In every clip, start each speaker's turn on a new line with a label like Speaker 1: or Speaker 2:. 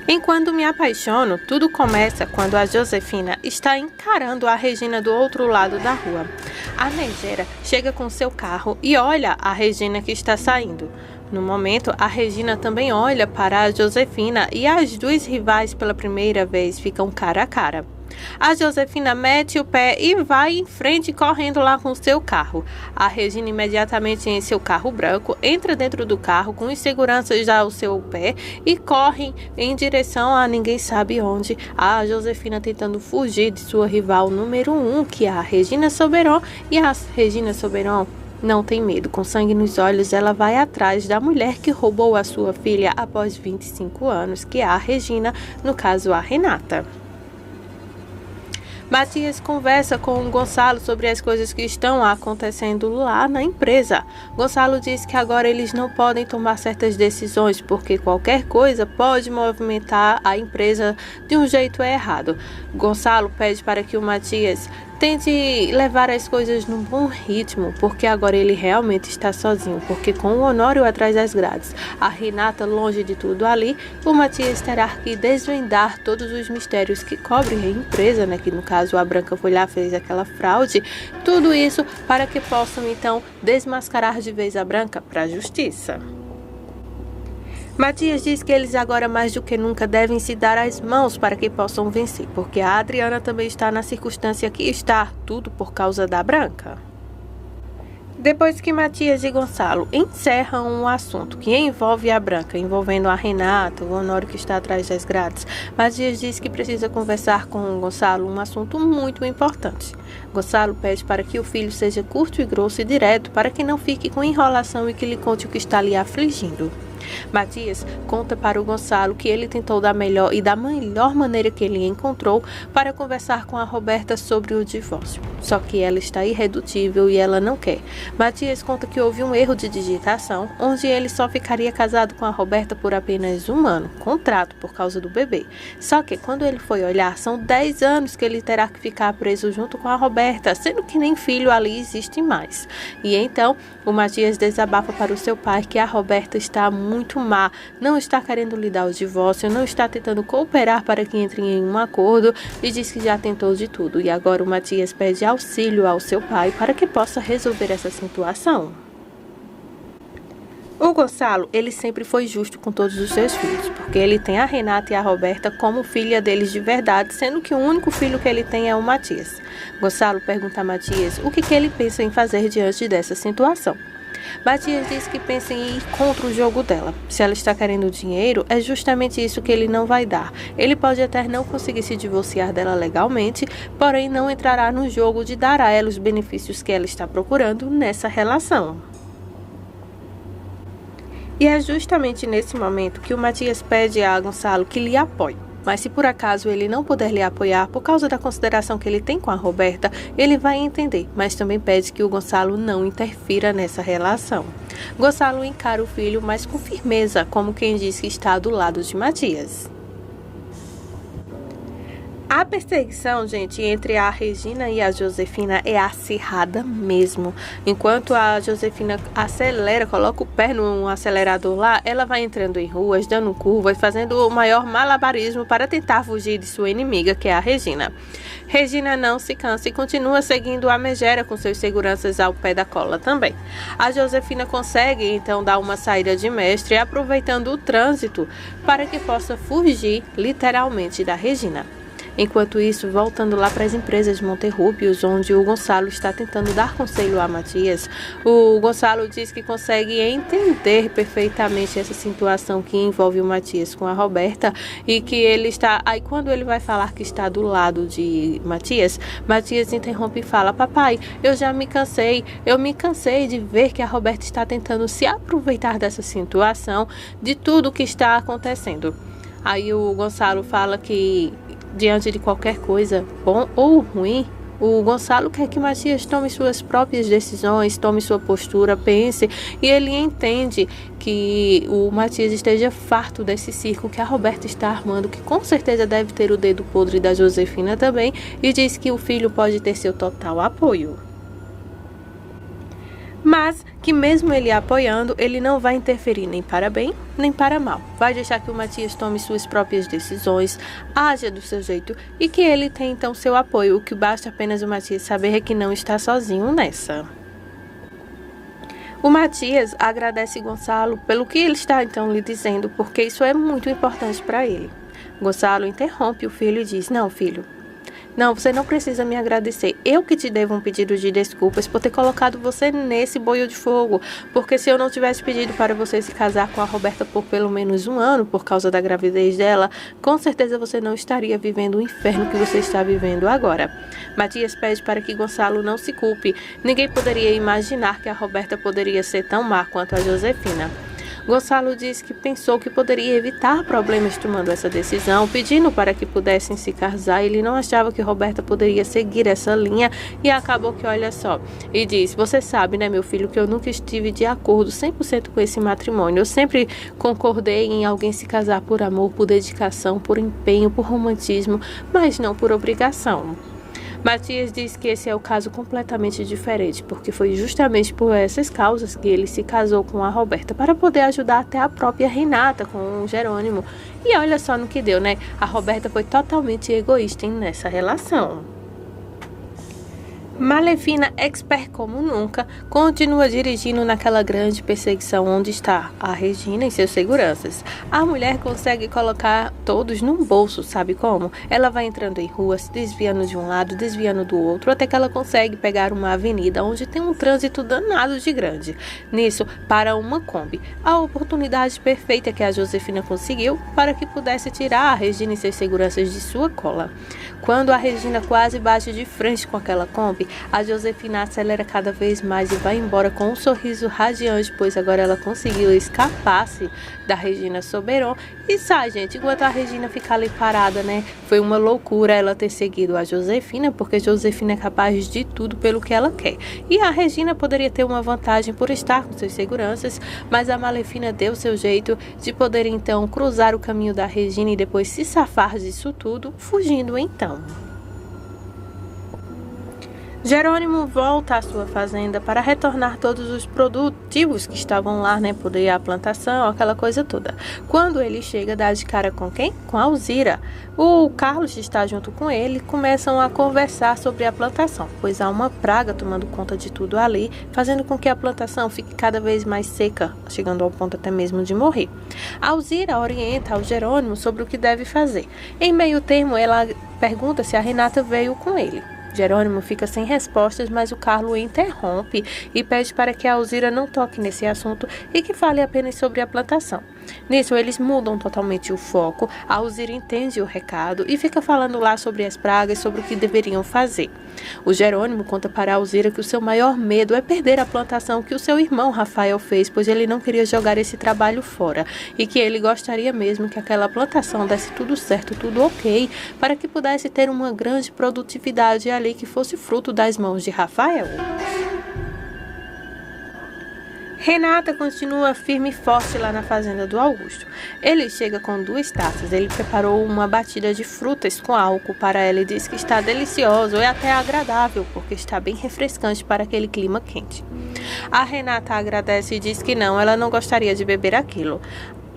Speaker 1: Enquanto me apaixono, tudo começa quando a Josefina está encarando a Regina do outro lado da rua. A megera chega com seu carro e olha a Regina que está saindo. No momento, a Regina também olha para a Josefina e as duas rivais pela primeira vez ficam cara a cara. A Josefina mete o pé e vai em frente correndo lá com seu carro. A Regina imediatamente em seu carro branco entra dentro do carro com os seguranças já ao seu pé e corre em direção a ninguém sabe onde. A Josefina tentando fugir de sua rival número 1, que é a Regina Soberon, e a Regina Soberon não tem medo. Com sangue nos olhos, ela vai atrás da mulher que roubou a sua filha após 25 anos, que é a Regina, no caso a Renata. Matias conversa com o Gonçalo sobre as coisas que estão acontecendo lá na empresa. Gonçalo diz que agora eles não podem tomar certas decisões porque qualquer coisa pode movimentar a empresa de um jeito errado. Gonçalo pede para que o Matias tente levar as coisas num bom ritmo, porque agora ele realmente está sozinho, porque com o Honório atrás das grades, a Renata longe de tudo ali, o Matias terá que desvendar todos os mistérios que cobrem a empresa, que no caso a Branca foi lá, fez aquela fraude, tudo isso para que possam então desmascarar de vez a Branca para a justiça. Matias diz que eles agora mais do que nunca devem se dar as mãos para que possam vencer, porque a Adriana também está na circunstância que está, tudo por causa da Branca. Depois que Matias e Gonçalo encerram um assunto que envolve a Branca, envolvendo a Renata, o Honório que está atrás das grades, Matias diz que precisa conversar com o Gonçalo um assunto muito importante. Gonçalo pede para que o filho seja curto e grosso e direto, para que não fique com enrolação e que lhe conte o que está lhe afligindo. Matias conta para o Gonçalo que ele tentou da melhor maneira que ele encontrou para conversar com a Roberta sobre o divórcio. Só que ela está irredutível e ela não quer. Matias conta que houve um erro de digitação, onde ele só ficaria casado com a Roberta por apenas 1 ano, contrato por causa do bebê. Só que quando ele foi olhar, são 10 anos que ele terá que ficar preso junto com a Roberta, sendo que nem filho ali existe mais. E então, o Matias desabafa para o seu pai que a Roberta está muito má, não está querendo lhe dar o divórcio, não está tentando cooperar para que entrem em um acordo e diz que já tentou de tudo. E agora o Matias pede auxílio ao seu pai para que possa resolver essa situação. O Gonçalo, ele sempre foi justo com todos os seus filhos, porque ele tem a Renata e a Roberta como filha deles de verdade, sendo que o único filho que ele tem é o Matias. Gonçalo pergunta a Matias o que ele pensa em fazer diante dessa situação. Matias diz que pensa em ir contra o jogo dela. Se ela está querendo dinheiro, é justamente isso que ele não vai dar. Ele pode até não conseguir se divorciar dela legalmente, porém não entrará no jogo de dar a ela os benefícios que ela está procurando nessa relação. E é justamente nesse momento que o Matias pede a Gonçalo que lhe apoie. Mas se por acaso ele não puder lhe apoiar por causa da consideração que ele tem com a Roberta, ele vai entender, mas também pede que o Gonçalo não interfira nessa relação. Gonçalo encara o filho, mas com firmeza, como quem diz que está do lado de Matias. A perseguição, gente, entre a Regina e a Josefina é acirrada mesmo. Enquanto a Josefina acelera, coloca o pé no acelerador lá, ela vai entrando em ruas, dando curvas, fazendo o maior malabarismo para tentar fugir de sua inimiga, que é a Regina. Regina não se cansa e continua seguindo a megera com seus seguranças ao pé da cola também. A Josefina consegue, então, dar uma saída de mestre, aproveitando o trânsito para que possa fugir, literalmente, da Regina. Enquanto isso, voltando lá para as empresas de Monterrúbios, onde o Gonçalo está tentando dar conselho a Matias, o Gonçalo diz que consegue entender perfeitamente essa situação que envolve o Matias com a Roberta e que ele está... Aí quando ele vai falar que está do lado de Matias, Matias interrompe e fala: papai, eu me cansei de ver que a Roberta está tentando se aproveitar dessa situação, de tudo que está acontecendo. Aí o Gonçalo fala que diante de qualquer coisa, bom ou ruim, o Gonçalo quer que Matias tome suas próprias decisões, tome sua postura, pense, e ele entende que o Matias esteja farto desse circo que a Roberta está armando, que com certeza deve ter o dedo podre da Josefina também, e diz que o filho pode ter seu total apoio. mas que mesmo ele apoiando, ele não vai interferir nem para bem, nem para mal. Vai deixar que o Matias tome suas próprias decisões, haja do seu jeito e que ele tem então seu apoio. O que basta apenas o Matias saber é que não está sozinho nessa. O Matias agradece Gonçalo pelo que ele está então lhe dizendo, porque isso é muito importante para ele. Gonçalo interrompe o filho e diz: "Não, filho. Não, você não precisa me agradecer. Eu que te devo um pedido de desculpas por ter colocado você nesse boio de fogo. Porque se eu não tivesse pedido para você se casar com a Roberta por pelo menos 1 ano, por causa da gravidez dela, com certeza você não estaria vivendo o inferno que você está vivendo agora." Matias pede para que Gonçalo não se culpe. Ninguém poderia imaginar que a Roberta poderia ser tão má quanto a Josefina. Gonçalo diz que pensou que poderia evitar problemas tomando essa decisão, pedindo para que pudessem se casar. Ele não achava que Roberta poderia seguir essa linha e acabou que, olha só, e diz: "Você sabe, né, meu filho, que eu nunca estive de acordo 100% com esse matrimônio. Eu sempre concordei em alguém se casar por amor, por dedicação, por empenho, por romantismo, mas não por obrigação." Matias diz que esse é o caso completamente diferente, porque foi justamente por essas causas que ele se casou com a Roberta, para poder ajudar até a própria Renata com o Jerônimo. E olha só no que deu, né? A Roberta foi totalmente egoísta nessa relação. Malefina, expert como nunca, continua dirigindo naquela grande perseguição onde está a Regina e seus seguranças. A mulher consegue colocar todos num bolso, sabe como? Ela vai entrando em ruas, desviando de um lado, desviando do outro, até que ela consegue pegar uma avenida onde tem um trânsito danado de grande. Nisso, para uma Kombi. A oportunidade perfeita que a Josefina conseguiu para que pudesse tirar a Regina e seus seguranças de sua cola. Quando a Regina quase bate de frente com aquela Kombi, a Josefina acelera cada vez mais e vai embora com um sorriso radiante, pois agora ela conseguiu escapar-se da Regina Soberon e sai, gente, enquanto a Regina fica ali parada, né? Foi uma loucura ela ter seguido a Josefina, porque Josefina é capaz de tudo pelo que ela quer. E a Regina poderia ter uma vantagem por estar com seus seguranças, mas a Malefina deu seu jeito de poder então cruzar o caminho da Regina e depois se safar disso tudo, fugindo então. Jerônimo volta à sua fazenda para retornar todos os produtivos que estavam lá, né, por ir à plantação, aquela coisa toda. Quando ele chega, dá de cara com quem? Com a Alzira. O Carlos está junto com ele e começam a conversar sobre a plantação, pois há uma praga tomando conta de tudo ali, fazendo com que a plantação fique cada vez mais seca, chegando ao ponto até mesmo de morrer. A Alzira orienta ao Jerônimo sobre o que deve fazer. Em meio termo, ela pergunta se a Renata veio com ele. Jerônimo fica sem respostas, mas o Carlos o interrompe e pede para que a Alzira não toque nesse assunto e que fale apenas sobre a plantação. Nisso, eles mudam totalmente o foco. A Alzira entende o recado e fica falando lá sobre as pragas, sobre o que deveriam fazer. O Jerônimo conta para a Alzira que o seu maior medo é perder a plantação que o seu irmão Rafael fez, pois ele não queria jogar esse trabalho fora e que ele gostaria mesmo que aquela plantação desse tudo certo, tudo ok, para que pudesse ter uma grande produtividade ali que fosse fruto das mãos de Rafael. Renata continua firme e forte lá na fazenda do Augusto. Ele chega com 2 taças. Ele preparou uma batida de frutas com álcool para ela e diz que está delicioso e até agradável, porque está bem refrescante para aquele clima quente. A Renata agradece e diz que não, ela não gostaria de beber aquilo.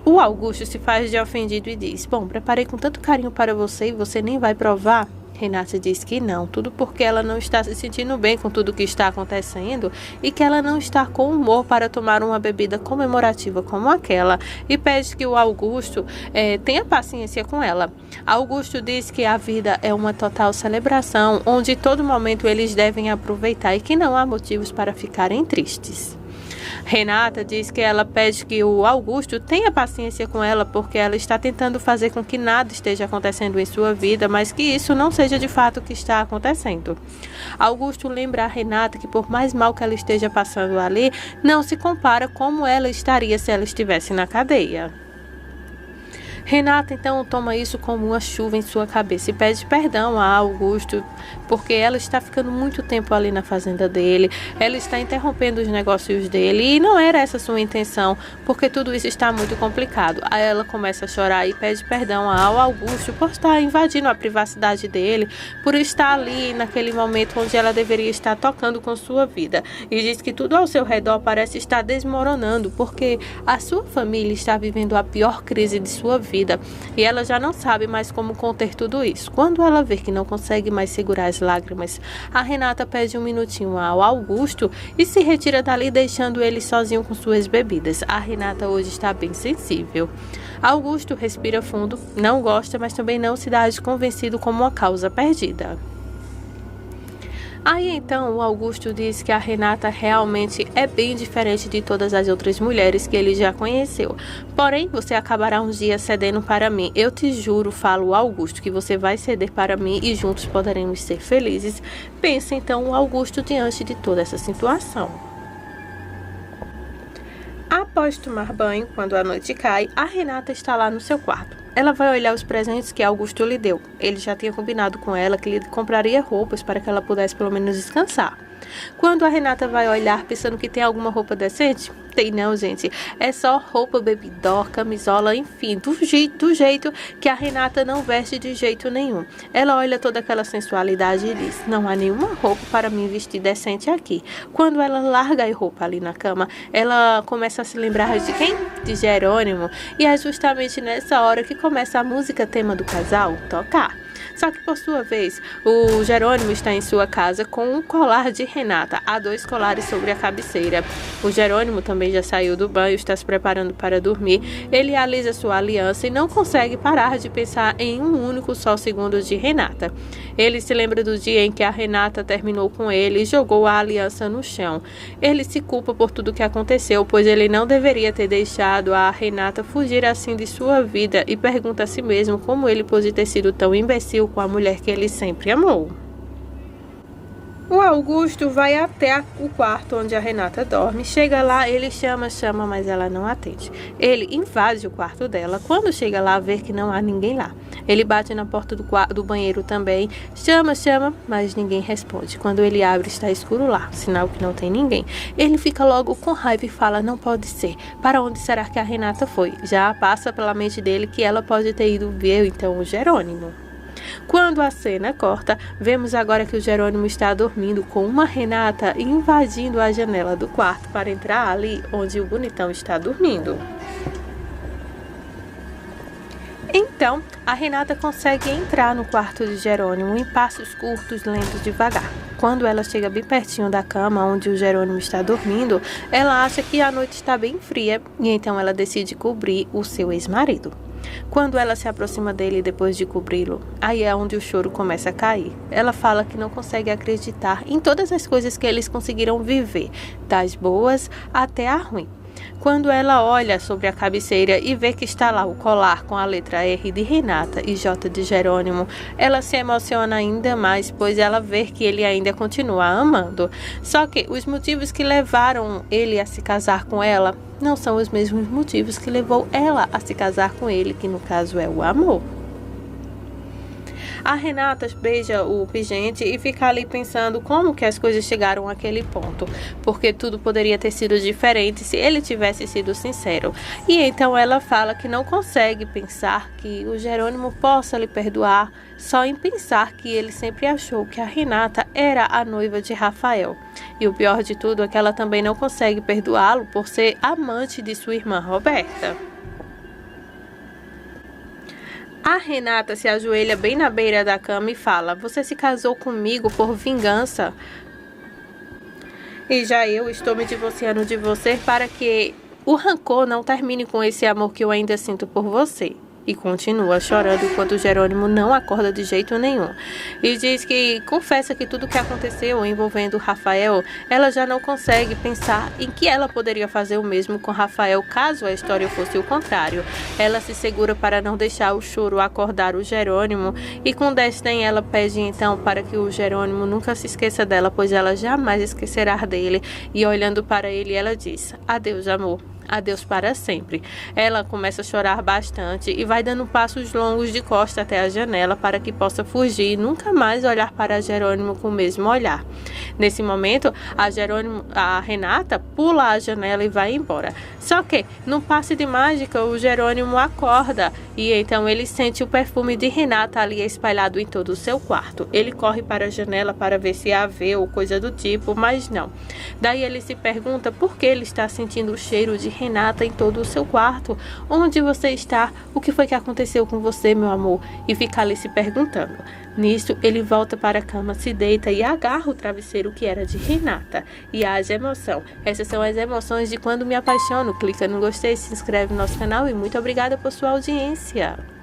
Speaker 1: O Augusto se faz de ofendido e diz: "Bom, preparei com tanto carinho para você e você nem vai provar?" Renata diz que não, tudo porque ela não está se sentindo bem com tudo que está acontecendo e que ela não está com humor para tomar uma bebida comemorativa como aquela e pede que o Augusto tenha paciência com ela. Augusto diz que a vida é uma total celebração, onde todo momento eles devem aproveitar e que não há motivos para ficarem tristes. Renata diz que ela pede que o Augusto tenha paciência com ela porque ela está tentando fazer com que nada esteja acontecendo em sua vida, mas que isso não seja de fato o que está acontecendo. Augusto lembra a Renata que por mais mal que ela esteja passando ali, não se compara como ela estaria se ela estivesse na cadeia. Renata então toma isso como uma chuva em sua cabeça e pede perdão a Augusto, porque ela está ficando muito tempo ali na fazenda dele, ela está interrompendo os negócios dele e não era essa sua intenção, porque tudo isso está muito complicado. Aí ela começa a chorar e pede perdão ao Augusto por estar invadindo a privacidade dele, por estar ali naquele momento onde ela deveria estar tocando com sua vida, e diz que tudo ao seu redor parece estar desmoronando, porque a sua família está vivendo a pior crise de sua vida. E ela já não sabe mais como conter tudo isso. Quando ela vê que não consegue mais segurar as lágrimas, a Renata pede um minutinho ao Augusto e se retira dali, deixando ele sozinho com suas bebidas. A Renata hoje está bem sensível. Augusto respira fundo, não gosta, mas também não se dá de convencido como uma causa perdida. Aí então o Augusto diz que a Renata realmente é bem diferente de todas as outras mulheres que ele já conheceu. Porém, você acabará um dia cedendo para mim. Eu te juro, fala o Augusto, que você vai ceder para mim e juntos poderemos ser felizes. Pensa então o Augusto diante de toda essa situação. Após tomar banho, quando a noite cai, a Renata está lá no seu quarto. Ela vai olhar os presentes que Augusto lhe deu. Ele já tinha combinado com ela que lhe compraria roupas para que ela pudesse pelo menos descansar. Quando a Renata vai olhar pensando que tem alguma roupa decente, tem não, gente. É só roupa bebidó, camisola, enfim, do jeito que a Renata não veste de jeito nenhum. Ela olha toda aquela sensualidade e diz: não há nenhuma roupa para me vestir decente aqui. Quando ela larga a roupa ali na cama, ela começa a se lembrar de quem? De Jerônimo. E é justamente nessa hora que começa a música tema do casal tocar. Só que, por sua vez, o Jerônimo está em sua casa com um colar de Renata. Há 2 colares sobre a cabeceira. O Jerônimo também já saiu do banho, está se preparando para dormir. Ele alisa sua aliança e não consegue parar de pensar em um único só segundo de Renata. Ele se lembra do dia em que a Renata terminou com ele e jogou a aliança no chão. Ele se culpa por tudo que aconteceu, pois ele não deveria ter deixado a Renata fugir assim de sua vida, e pergunta a si mesmo como ele pôde ter sido tão imbecil com a mulher que ele sempre amou. O Augusto vai até o quarto onde a Renata dorme. Chega lá, ele chama, mas ela não atende. Ele invade o quarto dela. Quando chega lá, vê que não há ninguém lá. Ele bate na porta do banheiro também. Chama, mas ninguém responde. Quando ele abre, está escuro lá, sinal que não tem ninguém. Ele fica logo com raiva e fala: não pode ser. Para onde será que a Renata foi? Já passa pela mente dele que ela pode ter ido ver então o Jerônimo. Quando a cena corta, vemos agora que o Jerônimo está dormindo com uma Renata invadindo a janela do quarto para entrar ali onde o bonitão está dormindo. Então, a Renata consegue entrar no quarto de Jerônimo em passos curtos, lentos, devagar. Quando ela chega bem pertinho da cama onde o Jerônimo está dormindo, ela acha que a noite está bem fria e então ela decide cobrir o seu ex-marido. Quando ela se aproxima dele depois de cobri-lo, aí é onde o choro começa a cair. Ela fala que não consegue acreditar em todas as coisas que eles conseguiram viver, das boas até a ruim. Quando ela olha sobre a cabeceira e vê que está lá o colar com a letra R de Renata e J de Jerônimo, ela se emociona ainda mais, pois ela vê que ele ainda continua a amando. Só que os motivos que levaram ele a se casar com ela não são os mesmos motivos que levou ela a se casar com ele, que no caso é o amor. A Renata beija o pingente e fica ali pensando como que as coisas chegaram àquele ponto, porque tudo poderia ter sido diferente se ele tivesse sido sincero. E então ela fala que não consegue pensar que o Jerônimo possa lhe perdoar só em pensar que ele sempre achou que a Renata era a noiva de Rafael. E o pior de tudo é que ela também não consegue perdoá-lo por ser amante de sua irmã Roberta. A Renata se ajoelha bem na beira da cama e fala: você se casou comigo por vingança. E já eu estou me divorciando de você para que o rancor não termine com esse amor que eu ainda sinto por você. E continua chorando enquanto Jerônimo não acorda de jeito nenhum. E diz que confessa que tudo que aconteceu envolvendo Rafael, ela já não consegue pensar em que ela poderia fazer o mesmo com Rafael caso a história fosse o contrário. Ela se segura para não deixar o choro acordar o Jerônimo e com desdém ela pede então para que o Jerônimo nunca se esqueça dela, pois ela jamais esquecerá dele. E olhando para ele ela diz: adeus, amor. adeus para sempre. Ela começa a chorar bastante e vai dando passos longos de costa até a janela para que possa fugir e nunca mais olhar para Jerônimo com o mesmo olhar. Nesse momento, a Renata pula a janela e vai embora. Só que, num passe de mágica, o Jerônimo acorda e então ele sente o perfume de Renata ali espalhado em todo o seu quarto. Ele corre para a janela para ver se a vê ou coisa do tipo, mas não. Daí ele se pergunta por que ele está sentindo o cheiro de Renata em todo o seu quarto. Onde você está? O que foi que aconteceu com você, meu amor? E fica ali se perguntando. Nisso, ele volta para a cama, se deita e agarra o travesseiro que era de Renata. E haja emoção. Essas são as emoções de quando me apaixono. Clica no gostei, se inscreve no nosso canal e muito obrigada por sua audiência.